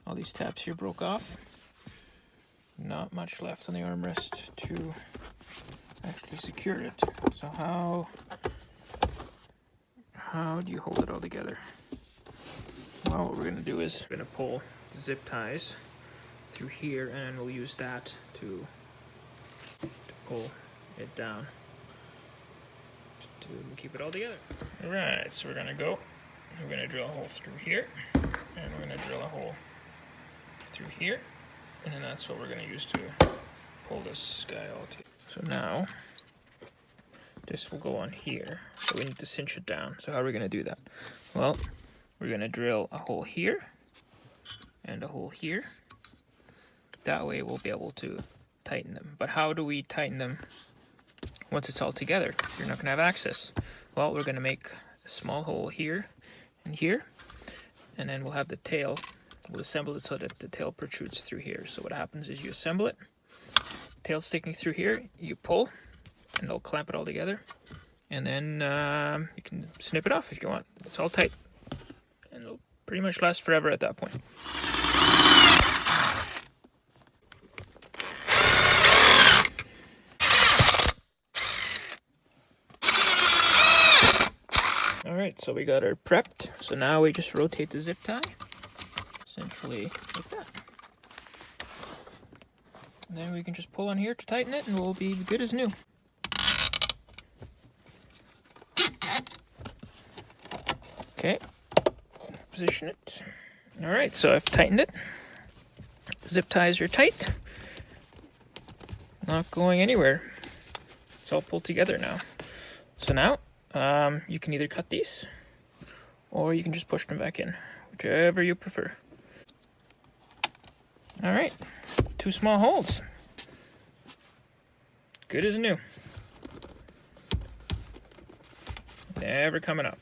All these tabs here broke off. Not much left on the armrest to actually secure it. So how do you hold it all together? Well, what we're gonna do is we're gonna pull the zip ties through here, and then we'll use that to pull it down to keep it all together. All right, so we're gonna drill a hole through here, and we're gonna drill a hole through here, and then that's what we're gonna use to pull this guy all together. So now this will go on here, so we need to cinch it down. So how are we gonna do that? Well, we're gonna drill a hole here and a hole here. That way we'll be able to tighten them. But how do we tighten them once it's all together? You're not gonna have access. Well, we're gonna make a small hole here and here, and then we'll have the tail. We'll assemble it so that the tail protrudes through here. So what happens is you assemble it, tail sticking through here, you pull, and it'll clamp it all together. And then you can snip it off if you want. It's all tight. And it'll pretty much last forever at that point. Alright, so we got our prepped. So now we just rotate the zip tie, essentially like that. And then we can just pull on here to tighten it, and we'll be good as new. Okay, position it. Alright, so I've tightened it. Zip ties are tight. Not going anywhere. It's all pulled together now. So now, you can either cut these, or you can just push them back in, whichever you prefer. Alright, 2 small holes. Good as new. Never coming up.